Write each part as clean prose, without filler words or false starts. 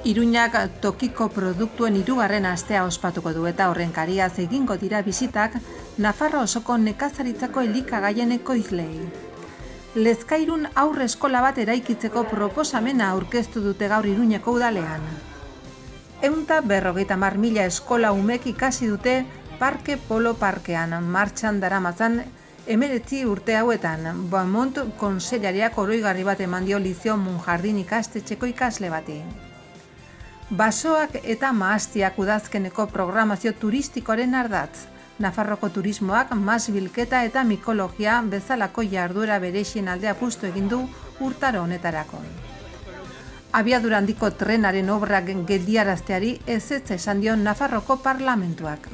Iruñak tokiko produktuen 3. astea ospatuko du eta horren kariaz egingo dira bisitak Nafarroa osoko nekazaritzako elikagaien ekoizleei. Lezkairun aurre eskola bat eraikitzeko proposamena aurkeztu dute gaur Iruñeko udalean. 150.000 eskola umek ikasi dute Parke Polo Parkean martxan daramatzan 19 urte hauetan. Beaumont kontseilariak oroigarri bat eman dio Lizio Munjardin ikastetxeko ikasle bati. Basoak eta mahastiak udazkeneko programazio turistikoaren ardatz. Nafarroko turismoak mas bilketa eta mikologia bezalako jarduera berexien aldea apustu egin du urtaro honetarako. Abiadura handiko trenaren obrak geldiarazteari ezetz esan dio Nafarroko parlamentuak.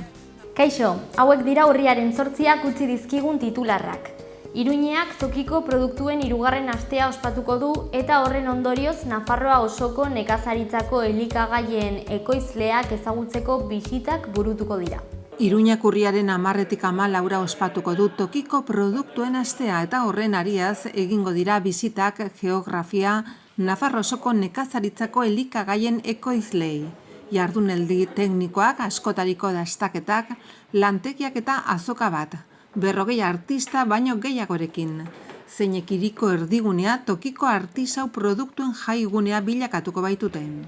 Kaixo, hauek dira urriaren 8ak utzi dizkigun titularrak. Iruñeak tokiko produktuen 3. astea ospatuko du eta horren ondorioz Nafarroa osoko nekazaritzako elikagaien ekoizleak ezagutzeko bisitak burutuko dira. Iruñak urriaren 10etik 14 ospatuko du tokiko produktuen astea eta horren ariaz egingo dira bisitak geografia Nafarroa osoko nekazaritzako elikagaien ekoizleei. Jardunaldi teknikoak, askotariko dastaketak, lantegiak eta azoka bat. 40 artista baino gehiagorekin. Zeinek hiriko erdigunea tokiko artisau produktuen jaigunea bilakatuko baituten.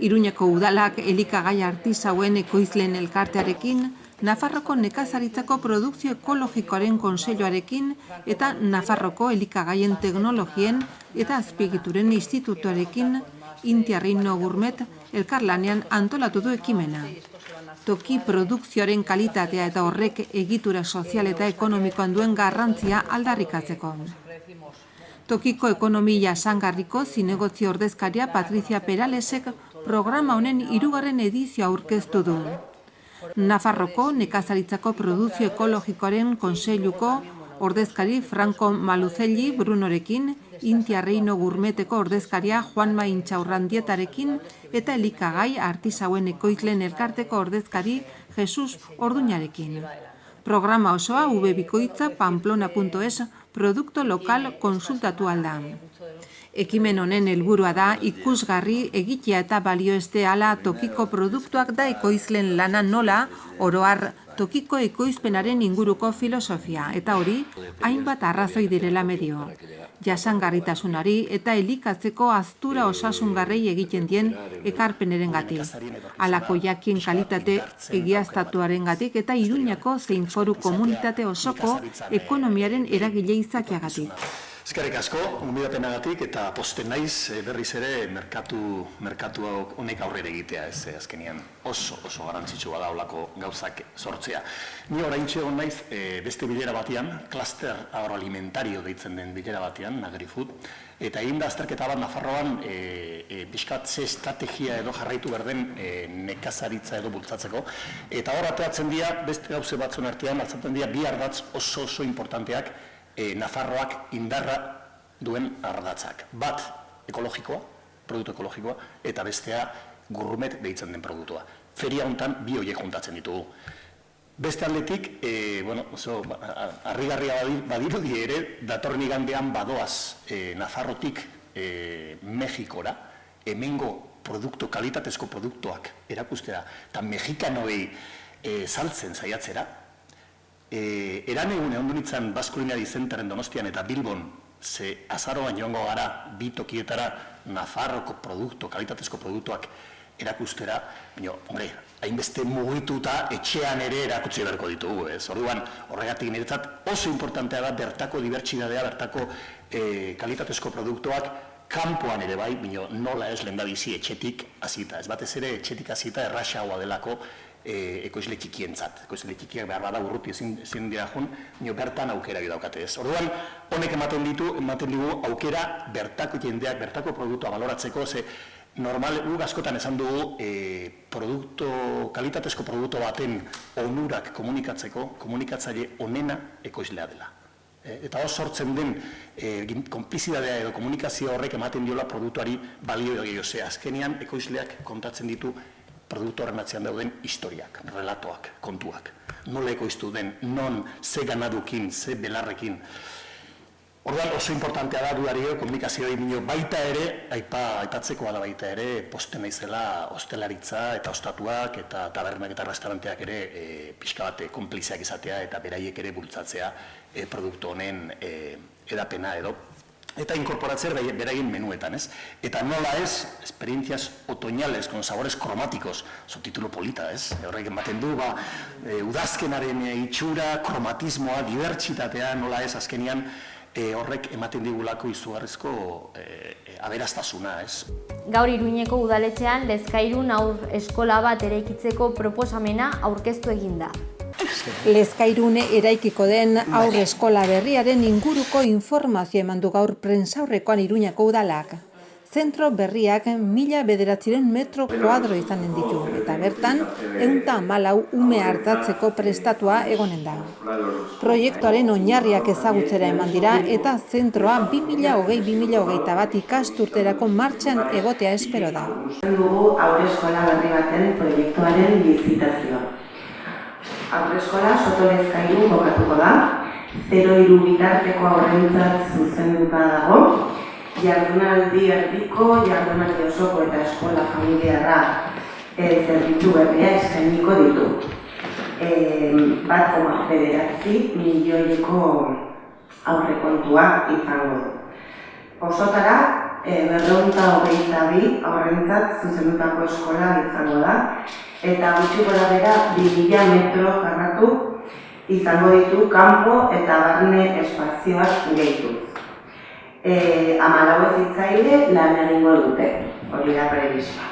Iruñeko udalak elikagai artisauen ekoizleen elkartearekin, Nafarroko nekazaritzako produkzio ekologikoaren kontseiluarekin eta Nafarroko elikagaien teknologien eta azpiegituren institutuarekin Inti Reino Gourmet elkarlanean antolatu du ekimena. Toki produkzioaren kalitatea eta horrek egitura sozial eta ekonomikoan duen garrantzia aldarrikatzeko. Tokiko ekonomia jasangarriko zinegotzi ordezkaria Patricia Peralesek programa honen 3. edizioa aurkeztu du. Nafarroko nekazaritzako produkzio ekologikoaren kontseiluko ordezkari Franco Maluzelli Brunorekin, Inti Reino Gourmeteko ordezkaria Juanma Intxaurrandietarekin eta elikagai artisauen ekoizleen elkarteko ordezkari Jesus Orduñarekin. Programa osoa webikoitza pamplona.es produkto lokal konsultatu alda. Ekimen honen helburua da ikusgarri egitea eta balioeste ala tokiko produktuak da ekoizlen lana nola oroar tokiko ekoizpenaren inguruko filosofia eta hori hainbat arrazoi direla medio. Jasangarritasunari eta elikatzeko aztura osasungarrei egiten dien ekarpenerengatik. Halako jakien kalitate egiaztatuarengatik eta Iruñako zein foru komunitate osoko ekonomiaren eragile izakiagatik. Eskerrik asko, gonbidapenagatik eta posten naiz berriz ere merkatu honek aurrera egitea ez azkenean oso garrantzitsua da holako gauzak sortzea. Ni oraintxe egon naiz beste bilera batean, kluster agroalimentario deitzen den bilera batean, Agrifood, eta egin da azterketa bat Nafarroan pixkat ze estrategia edo jarraitu berden nekazaritza edo bultzatzeko. Eta hor ateratzen dira beste gauze batzuen artean, atzaten dira bi ardatz oso importanteak Nafarroak indarra duen ardatzak. Bat ekologikoa, produktu ekologikoa, eta bestea gourmet deitzen den produktua. Feria hontan bi horiek juntatzen ditugu. Beste aldetik, harrigarria badirudi ere, datorren igandean badoaz Nafarrotik Mexikora, hemengo kalitatezko produktuak erakustera, eta mexikanoei saltzen saiatzera, eran egune ondo nintzen Baskulinari Zenteren Donostian eta Bilbon ze azaroan joango gara bi tokietara Nafarroko kalitatezko produktuak erakustera, hainbeste mugituta etxean ere erakutsi beharko ditugu, ez? Orduan, horregatik niretzat oso importantea da bertako dibertsidadea, bertako kalitatezko produktuak kanpoan ere bai, nola ez lehendabizi etxetik hasita, ez batez ere etxetik hasita erraxagoa delako ekoizle txikientzat. Ekoizle txikiak behar bada urruti ezin dira joan, bertan aukera daukate ez. Orduan, honek ematen digu aukera bertako jendeak, bertako produktua baloratzeko, ze normal, guk askotan esan dugu kalitatezko produktu baten onurak komunikatzeko, komunikatzaile onena ekoizlea dela. Eta hor sortzen den konplizidadea edo komunikazio horrek ematen diola produktuari balio gehiago. Azkenean ekoizleak kontatzen ditu produktu horren atzean dauden historiak, relatoak, kontuak. Nola ekoiztu den, non, ze ganadukin, ze belarrekin. Orduan oso importantea da dudario komunikazioa minio baita ere, aipatzekoa da baita ere, posten naizela hostelaritza eta ostatuak eta tabernak eta restauranteak ere pixka bat konplizeak izatea eta beraiek ere bultzatzea produktu honen edapena edo. Eta inkorporatzea beraien menuetan, ez? Eta nola ez, experiencias otoñales con sabores cromáticos, subtitulo polita, ez? Horrek ematen du, udazkenaren itxura, kromatismoa, dibertsitatea, nola ez, azkenian, horrek ematen digulako izugarrizko aberastasuna, ez? Gaur Iruñeko udaletxean Lezkairun haur eskola bat eraikitzeko proposamena aurkeztu egin da. Lezkairun eraikiko den haur eskola berriaren inguruko informazio eman du gaur prentsaurrekoan Iruñeko udalak. Zentro berriak 1009 metro kuadro izanen ditu, eta bertan 114 ume hartzatzeko prestatua egonen da. Proiektuaren oinarriak ezagutzera eman dira eta zentroa 2020-2021 ikasturterako martxan egotea espero da. Dugu haur eskola berri baten proiektuaren lizitazioa. Haur eskola Soto Lezkairun kokatuko da, 0-3 bitarteko haurrentzat zuzenduta dago, jardunaldi erdiko, jardunaldi osoko eta eskola familiarra zerbitzu berria eskainiko ditu. 1,9 milioiko aurrekontua izango du. Osotara, 222 haurrentzat zuzendutako eskola izango da, eta gutxi gorabehera 2000 metro karratu izango ditu kanpo eta barne espazioak gehituz. 14 hezitzaile lan egingo dute, hori da prebisioa.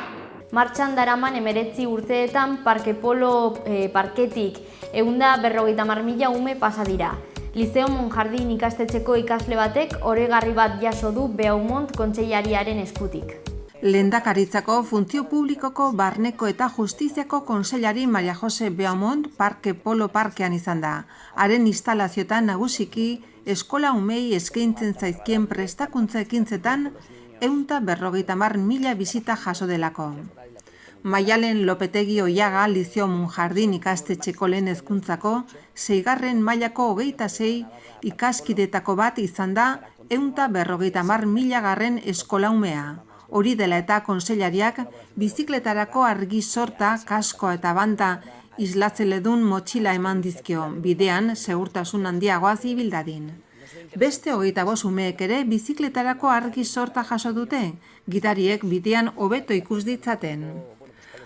Martxan daraman 19 urteetan Parke Polo parketik 150.000 ume pasa dira. Liceo Monjardin ikastetxeko ikasle batek oregarri bat jaso du Beaumont kontseilariaren eskutik. Lehendakaritzako Funtzio Publikoko Barneko eta Justiziako Kontseilari Maria Jose Beaumont Parke Polo parkean izan da. Haren instalazioetan nagusiki eskola umei eskaintzen zaizkien prestakuntza ekintzetan 150.000 bisita jaso delako. Maialen Lopetegi Oiaga Liceo Monjardin ikastetxeko lehen hezkuntzako 6. mailako 26 ikaskidetako bat izan da 150.000 eskola umea. Hori dela eta kontseilariak bizikletarako argi sorta, kasko eta banda islatzeledun motxila eman dizkio, bidean segurtasun handiagoaz ibil dadin. Beste 25 umeek ere bizikletarako argi sorta jaso dute, gidariek bidean hobeto ikus ditzaten.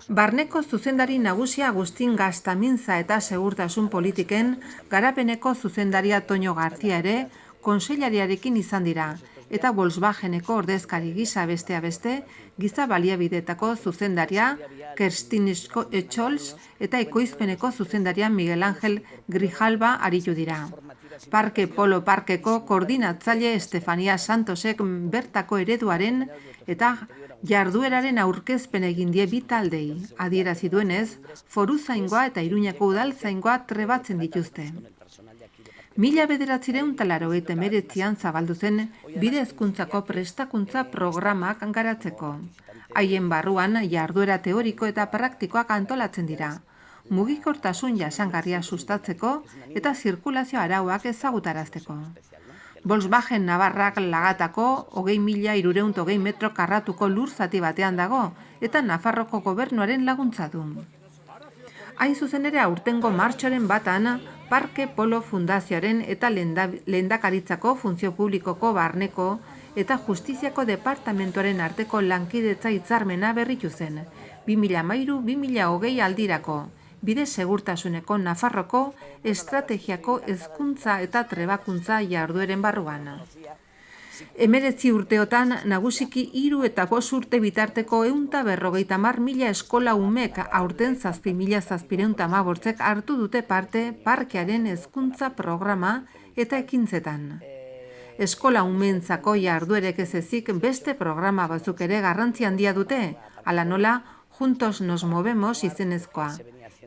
Barneko zuzendari nagusia Agustin Gaztaminza eta segurtasun politiken garapeneko zuzendaria Toño García ere kontseilariarekin izan dira, eta Volkswageneko ordezkari gisa bestea beste, giza baliabidetako zuzendaria Kerstin Etxols eta ekoizpeneko zuzendaria Miguel Ángel Grijalba aritu dira. Parke Polo Parkeko koordinatzaile Estefania Santosek bertako ereduaren eta jardueraren aurkezpen egin die bi taldei. Adierazi duenez, Foruzaingoa eta Iruñeko Udaltzaingoa trebatzen dituzte. 1989an zabaldu zen bide hezkuntzako prestakuntza programak garatzeko. Haien barruan jarduera teoriko eta praktikoak antolatzen dira. Mugikortasun jasangarria sustatzeko eta zirkulazio arauak ezagutarazteko. Volkswagen Navarrak lagatako 20.320 metro karratuko lur zati batean dago eta Nafarroko gobernuaren laguntza du. Hain zuzen ere aurtengo martxoren batan, Parke Polo Fundazioaren eta Lehendakaritzako Funtzio Publikoko Barneko eta Justiziako Departamentuaren arteko lankidetza hitzarmena berritu zen, 2013-2020 aldirako, bide segurtasuneko Nafarroko estrategiako hezkuntza eta trebakuntza jardueren barruan. 19 urteotan nagusiki 3 eta 5 urte bitarteko 150.000 eskola umek aurten 7.715 hartu dute parte parkearen hezkuntza programa eta ekintzetan. Eskola umeentzako jarduerek ez ezik beste programa batzuk ere garrantzi handia dute, hala nola Juntos nos movemos izenezkoa.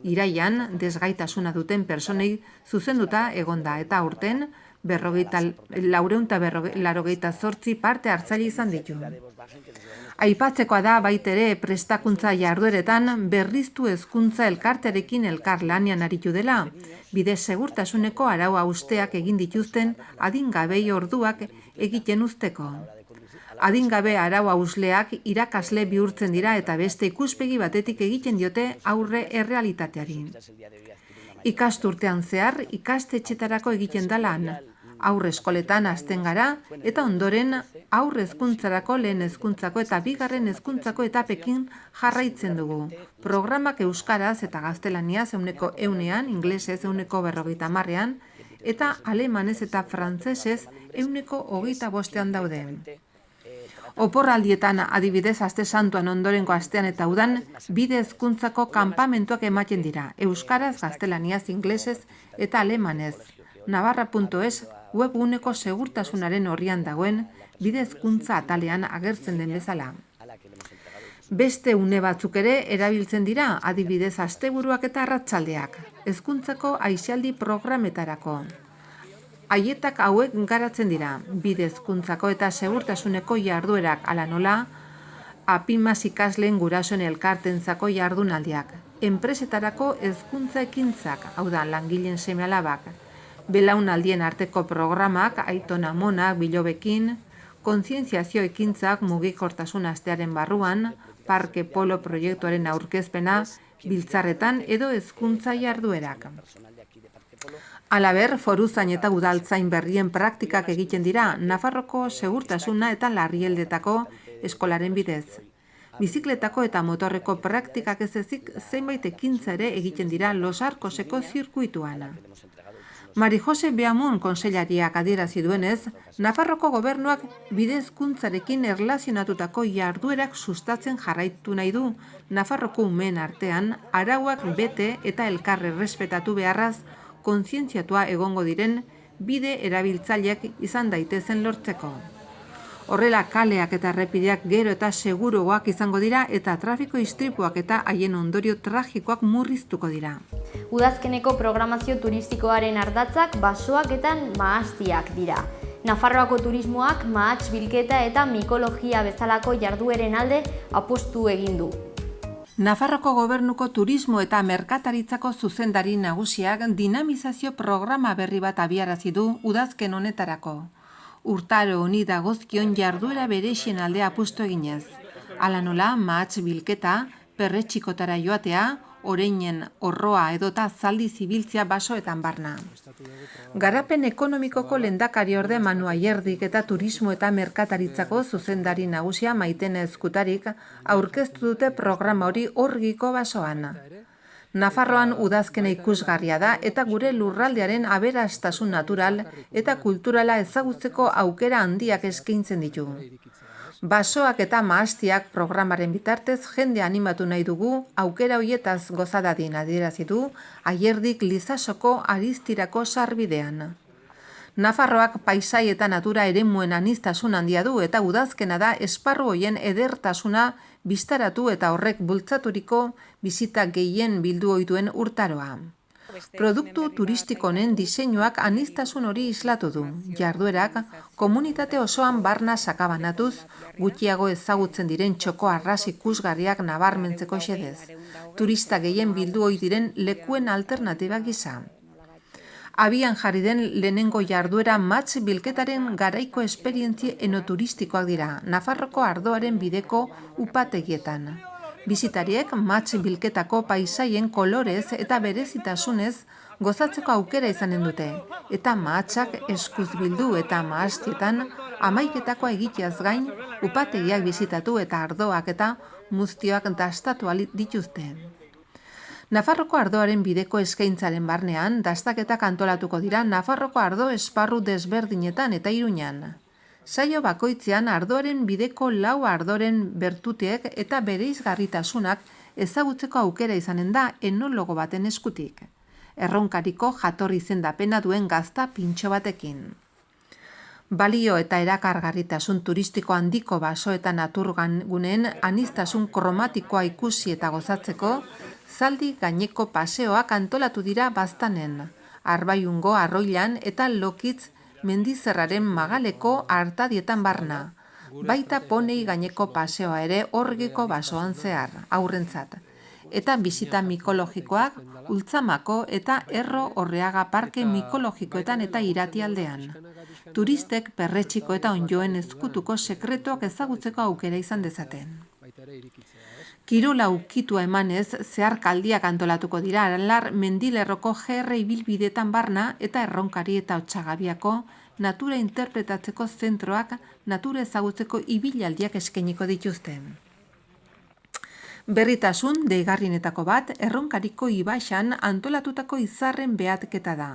Iraian desgaitasuna duten personei zuzenduta egonda eta aurten 488 parte hartzaile izan ditu. Aipatzekoa da baitere prestakuntza jardueretan berriztu hezkuntza elkarterekin elkarlanean aritu dela, bide segurtasuneko arau hausteak egin dituzten adingabei orduak egiten uzteko. Adingabe arau hausleak irakasle bihurtzen dira eta beste ikuspegi batetik egiten diote aurre errealitateari. Ikasturtean zehar ikastetxetarako egiten da lan, aurre eskoletan hasten gara eta ondoren aurre hezkuntzarako lehen hezkuntzako eta bigarren hezkuntzako etapekin jarraitzen dugu. Programak euskaraz eta gaztelaniaz 100%, inglesez 50%, eta alemanez eta frantsesez 25% daude. Oporraldietan adibidez aste santuan ondorengo astean eta udan bide hezkuntzako kanpamentuak ematen dira, euskaraz, gaztelaniaz, inglesez eta alemanez. Navarra.es webguneko segurtasunaren orrian dagoen bide hezkuntza atalean agertzen den bezala. Beste une batzuk ere erabiltzen dira, adibidez asteburuak eta arratsaldeak, hezkuntzako aisialdi programetarako. Haietak hauek garatzen dira, bide hezkuntzako eta segurtasuneko jarduerak hala nola, APIMAS ikasleen gurasoen elkartentzako jardunaldiak, enpresetarako hezkuntza ekintzak, hau da langileen seme-alabak, belaunaldien arteko programak, aitona-amonak, bilobekin, kontzientziazio ekintzak mugikortasun astearen barruan, parke polo proiektuaren aurkezpena, biltzarretan edo hezkuntza jarduerak. Halaber, foruzain eta udaltzain berrien praktikak egiten dira Nafarroko segurtasuna eta larrieldetako eskolaren bidez. Bizikletako eta motorreko praktikak ez ezik zenbait ekintza ere egiten dira Los Arcoseko zirkuituan. Mari Jose Beamun kontseilariak adierazi duenez, Nafarroko gobernuak bide hezkuntzarekin erlazionatutako jarduerak sustatzen jarraitu nahi du Nafarroko umeen artean arauak bete eta elkarre errespetatu beharraz kontzientziatua egongo diren bide erabiltzaileak izan daitezen lortzeko. Horrela kaleak eta errepideak gero eta seguruagoak izango dira eta trafiko istripuak eta haien ondorio tragikoak murriztuko dira. Udazkeneko programazio turistikoaren ardatzak basoak eta mahastiak dira. Nafarroako turismoak mahats bilketa eta mikologia bezalako jardueren alde apostu egin du. Nafarroko gobernuko turismo eta merkataritzako zuzendari nagusiak dinamizazio programa berri bat abiarazi du udazken honetarako. Urtaro honi dagozkion jarduera berexien aldea apustu eginez. Hala nola, mahats bilketa, perretxikotara joatea, oreinen orroa edota zaldi zibiltzia basoetan barna. Garapen ekonomikoko lehendakariorde Manu Ayerdik eta turismo eta merkataritzako zuzendari nagusia Maitene Ezkutarik aurkeztu dute programa hori Orgiko basoan. Nafarroan udazkena ikusgarria da eta gure lurraldearen aberastasun natural eta kulturala ezagutzeko aukera handiak eskaintzen ditu. Basoak eta mahastiak programaren bitartez jende animatu nahi dugu aukera hoietaz gozadadin adierazi du Ayerdik Lizasoko Aristirako sarbidean. Nafarroak paisai eta natura eremuen aniztasun handia du eta udazkena da esparru hoien edertasuna bistaratu eta horrek bultzaturiko bisita gehien bildu ohituen urtaroa. Produktu turistiko honen diseinuak aniztasun hori islatu du. Jarduerak komunitate osoan barna sakabanatuz, gutxiago ezagutzen diren txoko arras ikusgarriak nabarmentzeko xedez. Turista gehien bildu ohi diren lekuen alternatiba gisa. Abian jarri den lehenengo jarduera mahats bilketaren garaiko esperientzia enoturistikoak dira, Nafarroko ardoaren bideko upategietan. Bisitariek mahats bilketako paisaien kolorez eta berezitasunez gozatzeko aukera izanen dute, eta mahatsak eskuz bildu eta mahastietan hamaiketakoa egiteaz gain upategiak bisitatu eta ardoak eta muztioak dastatu dituzte. Nafarroko ardoaren bideko eskaintzaren barnean, dastaketak antolatuko dira Nafarroko ardo esparru desberdinetan eta Iruñan. Saio bakoitzean ardoaren bideko 4 ardoren bertuteek eta bereizgarritasunak ezagutzeko aukera izanen da enologo baten eskutik. Erronkariko jatorri izendapena duen gazta pintxo batekin. Balio eta erakargarritasun turistiko handiko baso eta naturguneen aniztasun kromatikoa ikusi eta gozatzeko, zaldi gaineko paseoak antolatu dira Baztanen, Arbaiungo, Arroilan eta Lokitz Mendizerraren Magaleko Artadietan barna. Baita ponei gaineko paseoa ere Orgiko basoan zehar, aurrentzat. Eta bisita mikologikoak Ultzamako eta Erro Orreaga parke mikologikoetan eta Iratialdean. Turistek perretxiko eta onjoen ezkutuko sekretuak ezagutzeko aukera izan dezaten. Kirola ukitua emanez, zeharkaldiak antolatuko dira Aralar Mendilerroko GR ibilbidetan barna eta Erronkari eta Otsagabiako natura interpretatzeko zentroak natura ezagutzeko ibilaldiak eskainiko dituzte. Berritasun deigarrienetako bat Erronkariko Ibaxan antolatutako izarren behatketa da.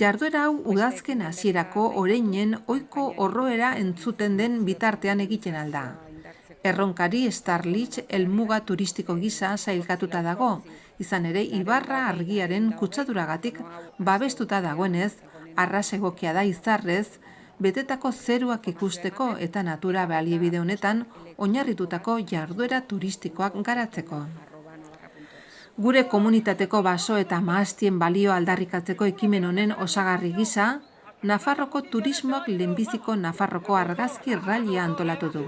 Jarduera hau udazken hasierako oreinen ohiko orroera entzuten den bitartean egiten alda. Erronkari Starlich helmuga turistiko gisa sailkatuta dago, izan ere ibarra argiaren kutsaduragatik babestuta dagoenez, arras egokia da izarrez, betetako zeruak ikusteko eta natura baliabide honetan oinarritutako jarduera turistikoak garatzeko. Gure komunitateko baso eta mahastien balio aldarrikatzeko ekimen honen osagarri gisa, Nafarroko turismoak lehenbiziko Nafarroko argazki rallia antolatu du.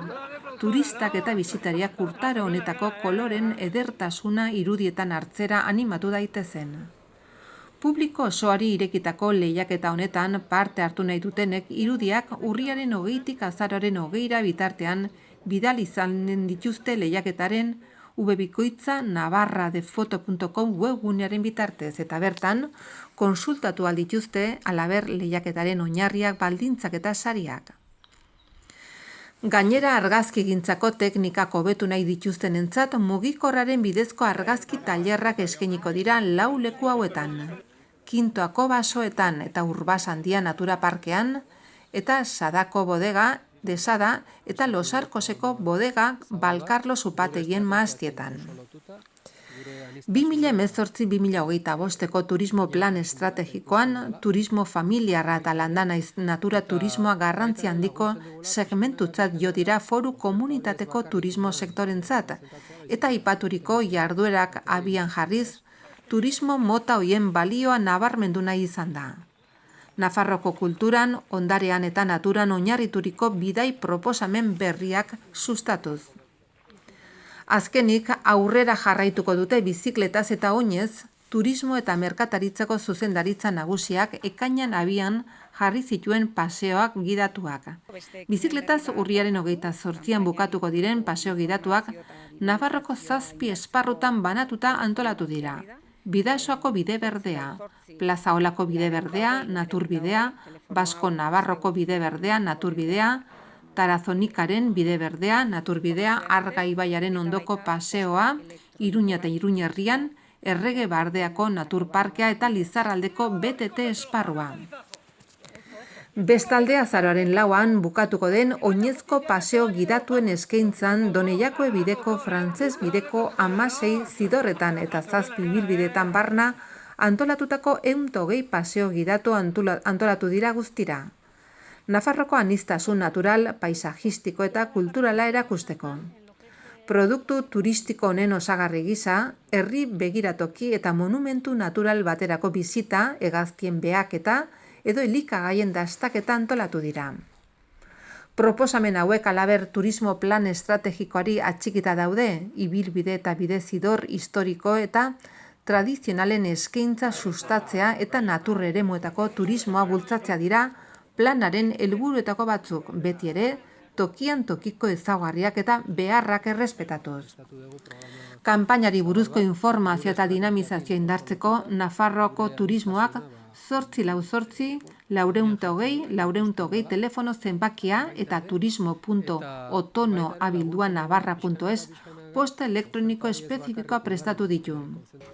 Turistak eta bisitariak urtaro honetako koloren edertasuna irudietan hartzera animatu daitezen. Publiko osoari irekitako lehiaketa honetan parte hartu nahi dutenek irudiak urriaren 20tik azaroaren 20ra bitartean bidal izanen dituzte lehiaketaren webikoitza navarradefoto.com webgunearen bitartez eta bertan konsultatu aldituzte alaber lehiaketaren oinarriak baldintzak eta sariak. Gainera argazkigintzako teknikak hobetu nahi dituztenentzat mugikorraren bidezko argazki tailerrak eskainiko dira 4 leku hauetan. Kintoako basoetan eta Urbasandia Natura Parkean eta Sadako bodega de Sada eta Los Arcoseko bodega Balkarlo Zupategien mahastietan. 2018-2025 turismo plan estrategikoan turismo familiarra eta landanaiz natura turismoa garrantzi handiko segmentutzat jo dira foru komunitateko turismo sektorentzat eta aipaturiko jarduerak abian jarriz turismo mota hoien balioa nabarmendu nahi izan da. Nafarroko kulturan, ondarean eta naturan oinarrituriko bidai proposamen berriak sustatuz. Azkenik, aurrera jarraituko dute bizikletaz eta oinez, turismo eta merkataritzako zuzendaritza nagusiak ekainan abian jarri zituen paseoak gidatuak. Bizikletaz urriaren 28an bukatuko diren paseo gidatuak Nafarroko 7 esparrutan banatuta antolatu dira. Bidasoako bide berdea, Plazaolako bide berdea, naturbidea, Basko Navarroko bide berdea, naturbidea, Tarazonikaren bide berdea, naturbidea, Arga ibaiaren ondoko paseoa, Iruña eta Iruñerrian, Errege Bardeako naturparkea eta Lizarraldeko BTT esparrua. Bestalde azaroaren 4an bukatuko den oinezko paseo gidatuen eskaintzan Doneiako bideko frantses bideko 16 zidorretan eta 7 ibilbidetan barna antolatutako 120 paseo gidatu antolatu dira guztira. Nafarroko aniztasun natural, paisajistiko eta kulturala erakusteko. Produktu turistiko honen osagarri gisa, herri begiratoki eta monumentu natural baterako bizita, hegaztien behaketa, edo elikagaien dastaketa antolatu dira. Proposamen hauek alaber turismo plan estrategikoari atxikita daude, ibilbide eta bidezidor historiko eta tradizionalen eskaintza sustatzea eta natur eremuetako turismoa bultzatzea dira planaren helburuetako batzuk, beti ere tokian tokiko ezaugarriak eta beharrak errespetatuz. Kanpainari buruzko informazio eta dinamizazio indartzeko Nafarroako turismoak 848-420-420 telefono zenbakia eta turismo.otonoabilduanavarra.es posta elektroniko espezifikoa prestatu ditu.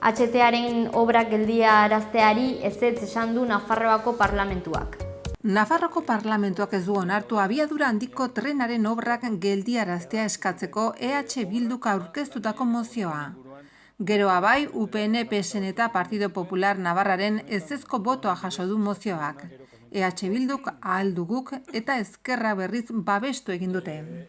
HTaren obrak geldia arazteari ezetz esan du Nafarroako parlamentuak. Nafarroko parlamentuak ez du onartu abiadura handiko trenaren obrak geldiaraztea eskatzeko EH Bilduk aurkeztutako mozioa. Geroa bai, UPN, PSN eta Partido Popular Navarraren ezezko botoa jaso du mozioak. EH Bilduk, Ahal Duguk eta Ezkerra berriz babestu egin dute.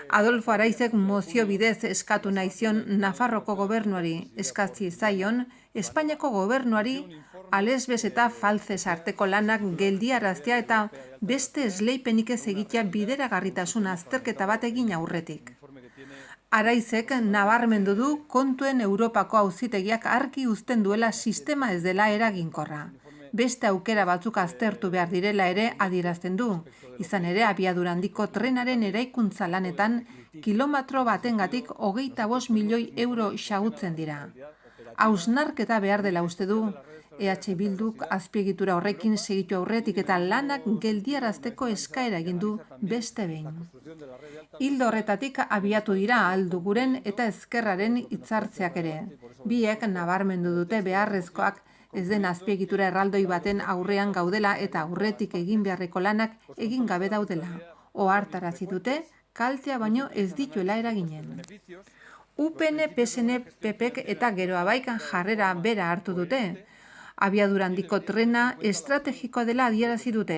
Adolfo Araizek mozio bidez eskatu nahi zion Nafarroko gobernuari eskatzi zaion, Espainiako gobernuari Alesbes eta Faltzes arteko lanak geldiaraztea eta beste esleipenik ez egitea bideragarritasun azterketa bat egin aurretik. Araizek nabarmendu du kontuen Europako auzitegiak argi uzten duela sistema ez dela eraginkorra. Beste aukera batzuk aztertu behar direla ere adierazten du. Izan ere, abiadura handiko trenaren eraikuntza lanetan kilometro batengatik 25 milioi euro xahutzen dira. Hausnarketa behar dela uste du, EH Bilduk azpiegitura horrekin segitu aurretik eta lanak geldiarazteko eskaera egin du beste behin. Ildo horretatik abiatu dira Alduguren eta Ezkerraren hitzartzeak ere. Biek nabarmendu dute beharrezkoak ez den azpiegitura erraldoi baten aurrean gaudela eta aurretik egin beharreko lanak egin gabe daudela. Ohartarazi dute kaltea baino ez dituela eraginen. UPN, PSN, PPek eta Gero Abaikan jarrera bera hartu dute. Abiadura handiko trena estrategikoa dela adierazi dute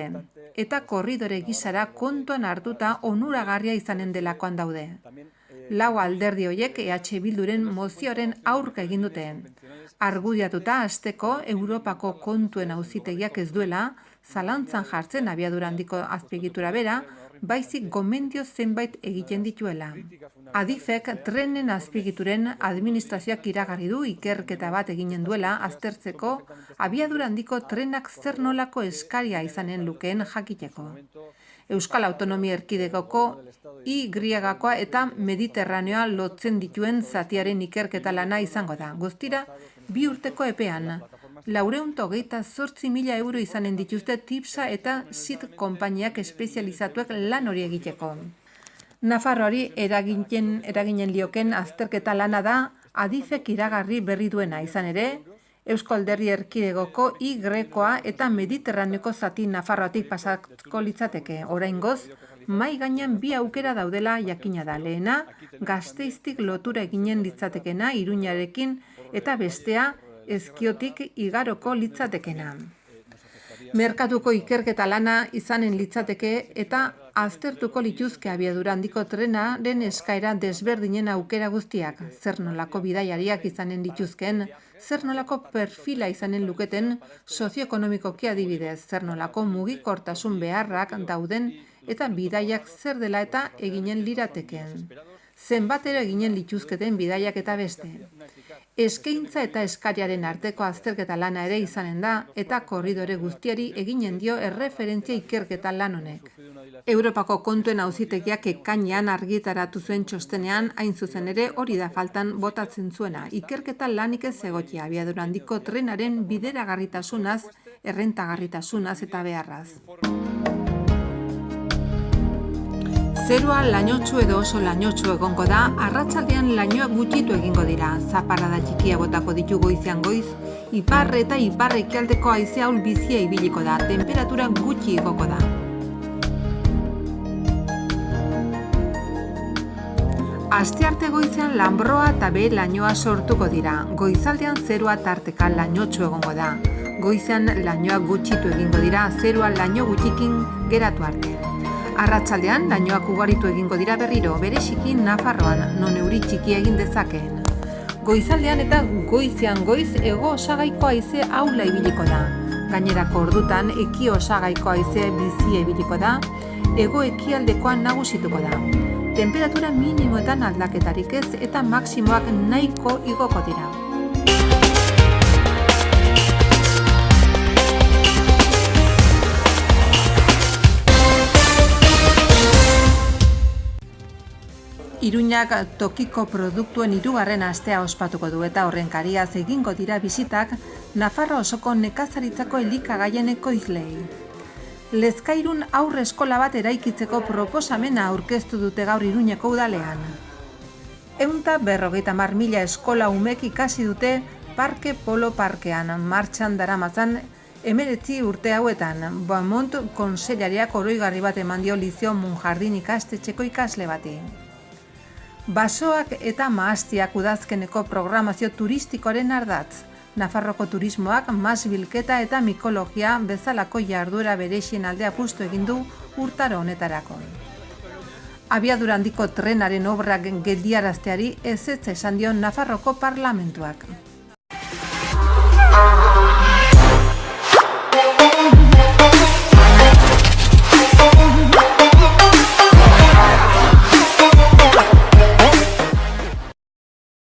eta korridore gisara kontuan hartuta onuragarria izanen delakoan daude. Lau alderdi horiek EH Bilduren mozioaren aurka egin dute. Argudiatuta hasteko Europako kontuen auzitegiak ez duela zalantzan jartzen abiadura handiko azpiegitura bera, baizik gomendio zenbait egiten dituela. Adifek trenen azpiegituren administrazioak iragarri du ikerketa bat eginen duela aztertzeko abiadura handiko trenak zer nolako eskaria izanen lukeen jakiteko. Euskal Autonomia Erkidegoko Y-koa eta Mediterraneoa lotzen dituen zatiaren ikerketa lana izango da. Guztira, 2 urteko epean. 428.000 euro izanen dituzte Tipsa eta SIT konpainiak espezializatuek lan hori egiteko. Nafarroari eraginen lioken azterketa lana da Adifek iragarri berri duena izan ere, Eusko Alderdi Erkidegoko Y-koa eta Mediterraneoko zati Nafarroatik pasako litzateke. Oraingoz, mai gainean 2 aukera daudela jakina da. Lehena, Gasteiztik lotura eginen litzatekena Iruñarekin eta bestea Ezkiotik Igaroko litzatekena. Merkatuko ikerketa lana izanen litzateke eta aztertuko lituzke abiadura handiko trenaren eskaera desberdinen aukera guztiak, zer nolako bidaiariak izanen dituzken, zer nolako perfila izanen luketen sozioekonomikoki adibidez, zer nolako mugikortasun beharrak dauden eta bidaiak zer dela eta eginen lirateken. Zenbatero eginen lituzketen bidaiak eta beste. Eskaintza eta eskariaren arteko azterketa lana ere izanen da eta korridore guztiari eginen dio erreferentzia ikerketa lan honek. Europako kontuen auzitegiak ekainean argitaratu zuen txostenean hain zuzen ere hori da faltan botatzen zuena. Ikerketa lanik ez egokia abiadura handiko trenaren bideragarritasunaz, errentagarritasunaz eta beharraz. Zerua lainotsu edo oso lainotsu egongo da, arratsaldean lainoak gutxitu egingo dira. Zaparrada txikia botako ditu goizean goiz, ipar eta ipar-ekialdeko haize ahul bizia ibiliko da, temperatura gutxi igoko da. Astearte goizean lanbroa eta behe lainoa sortuko dira. Goizaldean zerua tarteka lainotsu egongo da. Goizean lainoak gutxitu egingo dira, zerua laino gutxikin geratu arte. Arratsaldean lainoak ugaritu egingo dira berriro, bereziki Nafarroan, non euri txiki egin dezakeen. Goizaldean eta goizean goiz hego osagaiko haize ahula ibiliko da. Gainerako ordutan eki osagaiko haize bizia ibiliko da, hego ekialdekoa nagusituko da. Temperatura minimoetan aldaketarik ez eta maksimoak nahiko igoko dira. Iruñak tokiko produktuen 3. astea ospatuko du eta horren kariaz egingo dira bisitak Nafarro osoko nekazaritzako elikagaien ekoizleei. Lezkairun aurre eskola bat eraikitzeko proposamena aurkeztu dute gaur Iruñeko udalean. 150.000 eskola umek ikasi dute Parke Polo Parkean, martxan daramatzan 19 urte hauetan. Beaumont konsellariak oroigarri bat eman dio Lizio Munjardin ikastetxeko ikasle bati. Basoak eta mahastiak udazkeneko programazio turistikoaren ardatz. Nafarroko turismoak mas bilketa eta mikologia bezalako jarduera berexien aldea apustu egin du urtaro honetarako. Abiadura handiko trenaren obrak geldiarazteari ezetz esan dio Nafarroko parlamentuak.